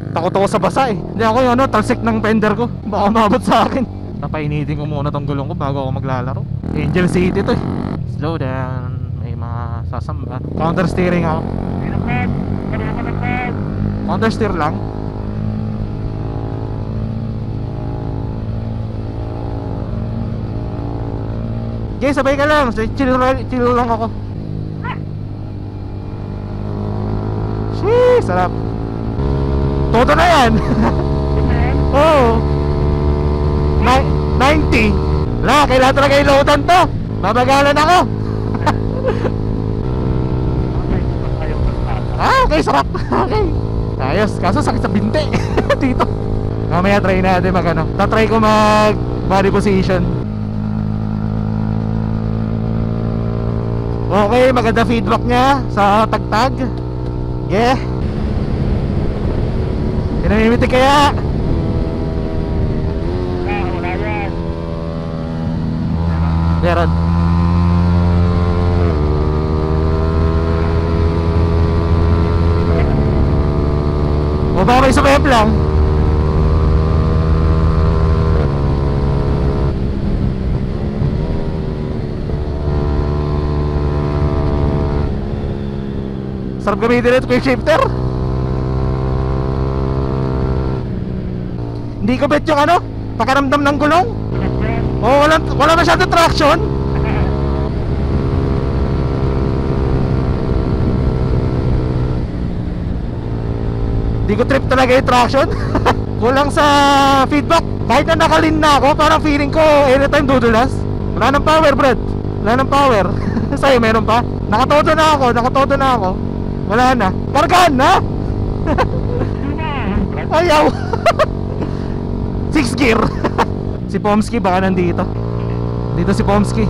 Takot ako sa basa eh. Hindi ako yung ano, talsik ng fender ko. Baka mabot sa akin. Napainitin ko muna tong gulong ko bago ako maglalaro. Angel City to eh. Slow down. May mga sasamba. Counter steering ako. Counter steer lang. Okay, sabay ka lang. Chill lang ako. Sheesh, sarap. Todo na yan. Oo. 90. Wala, kailangan talaga iloadan to. Babagalan ako. Okay, sarap. Okay. Ayos, kaso sakit sa binte. Dito. Mamaya try natin mag ano. Tatry ko mag body position. Okay, maganda feedback niya sa tagtag. Yeah. Pinamimitik kaya. Meron. O baka may sumep lang. Sarap gamitin ito quick shifter. Hindi ko bet yung ano, pakaramdam ng gulong. Oh, wala masyado traction. Hindi ko trip talaga yung traction. Kulang sa feedback. Kahit na nakalin na ako, parang feeling ko anytime dudulas. Wala ng power, Brad. Wala ng power. Sa'yo meron pa? Nakatodo na ako. Wala na. Kargaan na. Ayaw. 6 gear. Si Pomsky baka nandito. Dito si Pomsky.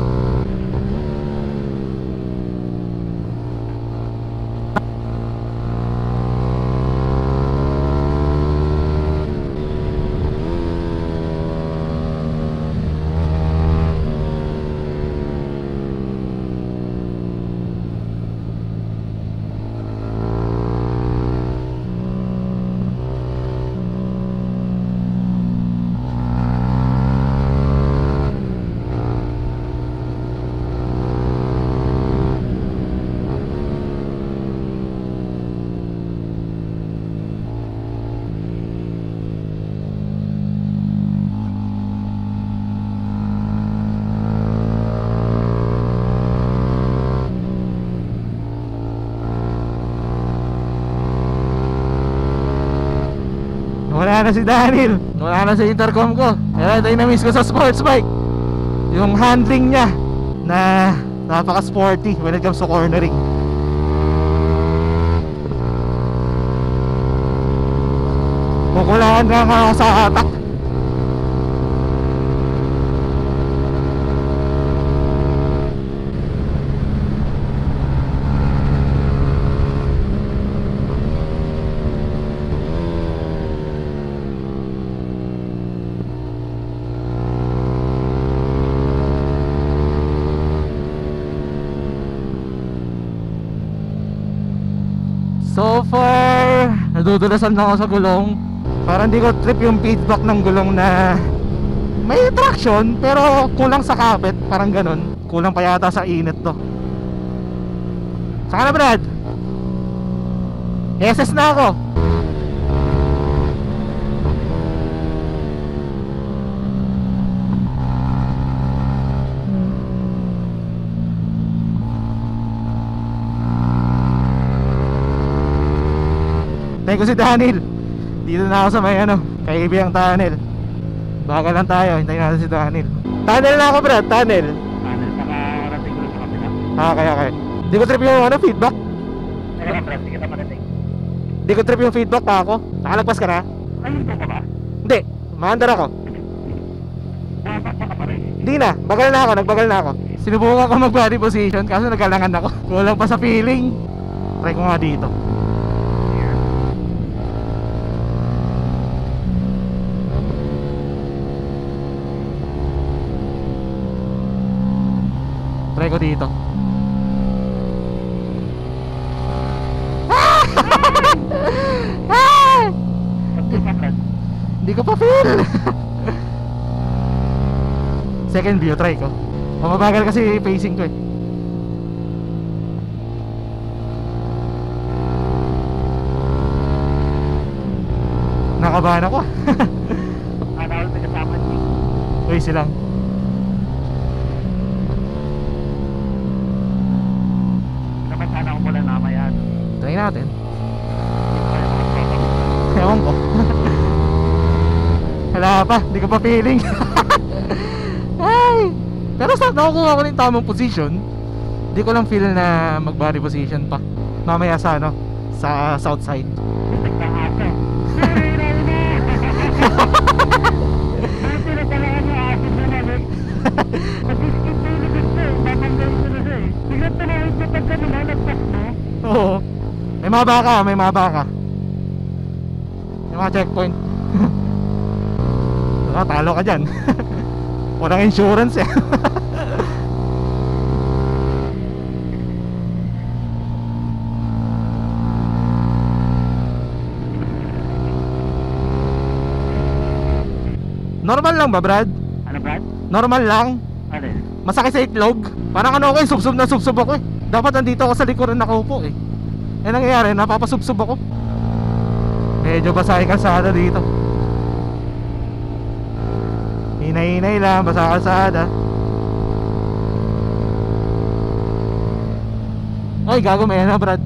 Wala na si Daniel. Wala na sa intercom ko. Kaya ito yung na-miss ko sa sports bike. Yung handling niya na napaka-sporty when it comes to cornering. Kukulaan na nga sa atak. So far, nadudulasan na ako sa gulong. Parang hindi ko trip yung feedback ng gulong na may traction pero kulang sa kapit. Parang ganun. Kulang pa yata sa init to. Saka na, Brad? SS na ako. Thank you si Daniel. Dito na ako sa may ano, kaibiyang tunnel. Baka lang tayo, hintayin natin si Daniel. Tunnel na ako, Brad, tunnel. Tunnel, saka rating ko sa kapila. Okay. Di ko trip yung ano, feedback. Ayun, Brad, sige naman rating. Di ko trip yung feedback pa ako. Nakalagpas ka na? Ayun ka ba? Hindi, maandar ako. Nakapakpa ka pa rin. Hindi na, nagbagal na ako. Sinubukan ko mag body position kaso nagalangan ako. Kulang pa sa feeling. Try ko nga dito. Try ko dito. Hindi ko pa feel. Second view, try ko. Mababagal kasi pacing ko eh. Nakabahan ako. Anawal na kasama niyo. Uy, silang. Dapat sana ako mula namaya. Try natin. Hindi ko kaya magpapag. Ewan ko. Wala pa, hindi ko pa feeling. Ay! Pero sa nakukuha ko ng tamang position, hindi ko lang feel na mag-body position pa. Mamaya sa ano, sa south side. Nagkakasa. Buti na talaga niya asin na namin. Mag-skip na yung likod ko. Tatanggalin ko na siya eh. Biglang talahid ko pagka nilalagpas mo. Oo. May maba ka, may maba ka. May mga checkpoint. Talo ka dyan. Walang insurance eh. Normal lang ba, Brad? Ano, Brad? Normal lang. Ano yun? Masakit sa itlog. Parang ano ako eh, subsub na subsub ako eh. Dapat nandito ako sa likuran nakaupo eh. Eh nangyayari, napapasubsub ako. Medyo basa yung kalsada dito. Hinay-hinay lang, basa kalsada. Ay, gago, may na, Brad.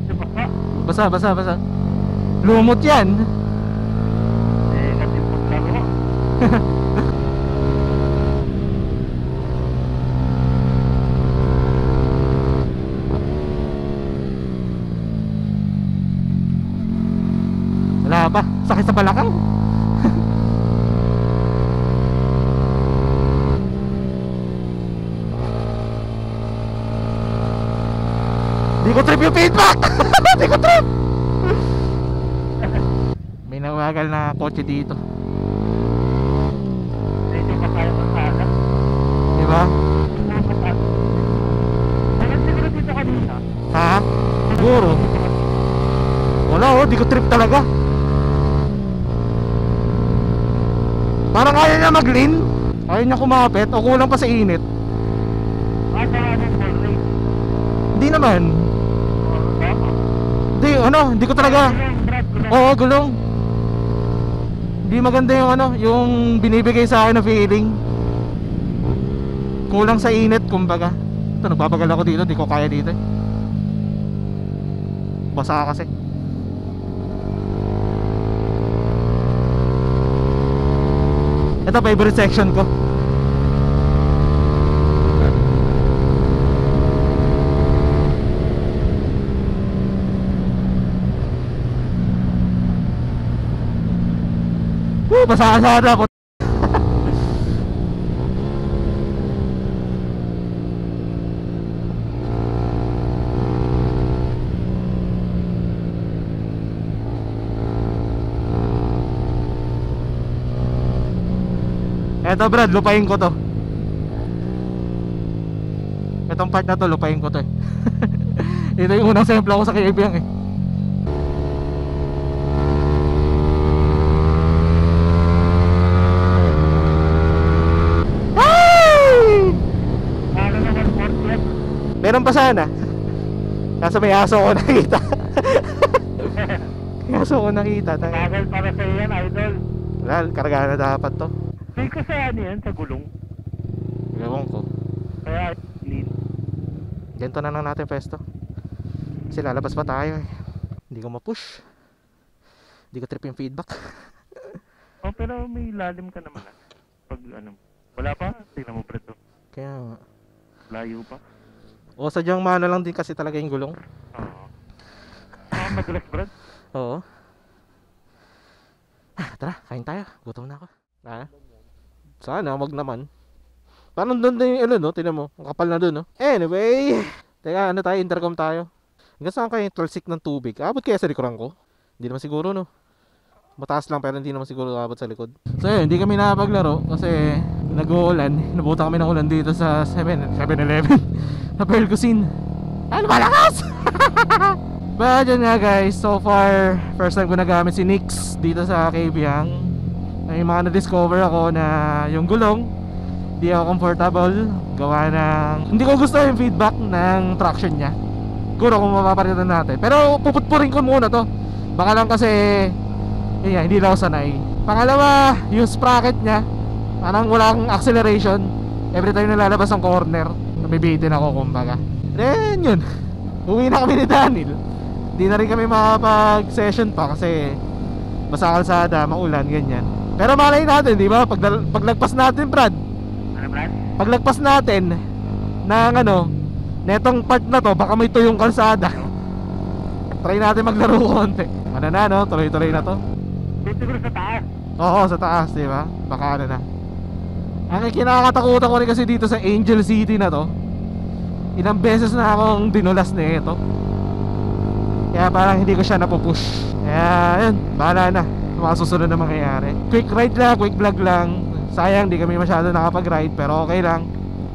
Diba ka? Basa. Lumot yan. Eh, kasi paglaro. Wala pa, sakit sa balakang. Di ko trip yung feedback. Di ko trip. May nawagal na kotse dito. Medyo kasaya sa sana. Di ba? Meron siguro dito kanina. Ha? Siguro. Wala oh, di ko trip talaga. Parang ayaw niya mag-lean. Ayaw niya kumapit o kulang pa sa init. Ano ng ball rate? Hindi naman. Tama. Hindi, ano, hindi ko talaga. Brad, Oo, gulong. Hindi maganda yung ano, yung binibigay sa akin na feeling. Kulang sa init, kumbaga. Ito, nagpapagal ako dito, di ko kaya dito. Basa kasi. Ito, favorite section ko. Basa-asada po. Eto, Brad, lupain ko to. Etong part na to, lupain ko to eh. Ito yung unang sample ko sa KBM eh. Ano naman portlet? Meron pa sana. Kaso may aso ko nakita. May aso ko nakita. Bagal para sa yan, idol. Wala, kargahan na dapat to. Feel ko sa ano yan, sa gulong. Gawin ko. Kaya lean. Ganito na lang natin pesto. Kasi lalabas pa tayo eh. Hindi ko ma-push. Hindi ko trip yung feedback. Oh, pero may lalim ka naman ah. Pag ano, wala pa? Tingnan mo pre to. Kaya nga. Layo pa. O sadyang mana lang din kasi talaga yung gulong. Oo. Madulas, Brad. Oo. Tara, kain tayo. Gutom na ako. Sana, wag naman. Parang doon na yung ano, no? Tinan mo. Ang kapal na doon, no? Anyway. Teka, ano tayo? Intercom tayo. Hanggang saan kayo yung talsik ng tubig? Abot kaya sa likuran ko? Hindi naman siguro, no? Mataas lang pero hindi naman siguro abot sa likod. So yun, hindi kami nakapaglaro kasi nag-uulan. Nabuta kami ng ulan dito sa 7-Eleven na Pearl Cuisine. Ano, malakas! But yun nga guys, so far first time ko nagamit si Nix dito sa Kabyang. May mga na-discover ako na yung gulong hindi ako comfortable gawa ng hindi ko gusto yung feedback ng traction niya. Siguro kung mapapalitan natin, pero puputpurin ko muna to. Baka lang kasi yun nga, hindi lang ako sanay. Pangalawa, yung sprocket niya parang walang acceleration. Every time na lalabas ang corner nabibitin ako kumbaga. Then yun, uwi na kami ni Daniel. Hindi na rin kami makapag-session pa kasi basa kalsada, maulan, ganyan. Pero malay natin, di ba? Paglagpas natin, Brad. Ano, Brad? Paglagpas natin ng netong part na to, baka may tuyong kalsada. Try natin maglaro konti. Ano na, no? Tuloy-tuloy na to. Dito siguro sa taas. Oo, sa taas, di ba? Baka ano na. Ang kinakatakutan ko rin kasi dito sa Angel City na to, ilang beses na akong dinulas na ito. Kaya parang hindi ko siya napupush. Kaya yun, bahala na mga susunod na mangyayari. Quick ride lang, quick vlog lang. Sayang di kami masyado nakapag-ride, pero okay lang.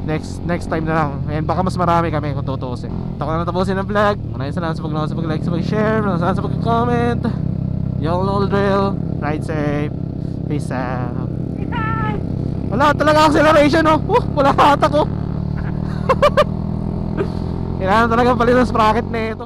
Next time na lang. And baka mas marami kami kung tutuusin. Ito ko na natapusin ang vlog. Maraming salamat sa pag-like, sa pag-like, sa pag-share. Maraming salamat sa pag-comment. Yung little drill. Ride safe. Peace out. Wala talaga acceleration, oh. Wala hatak, oh. Kailangan talaga palitan ang sprocket na ito.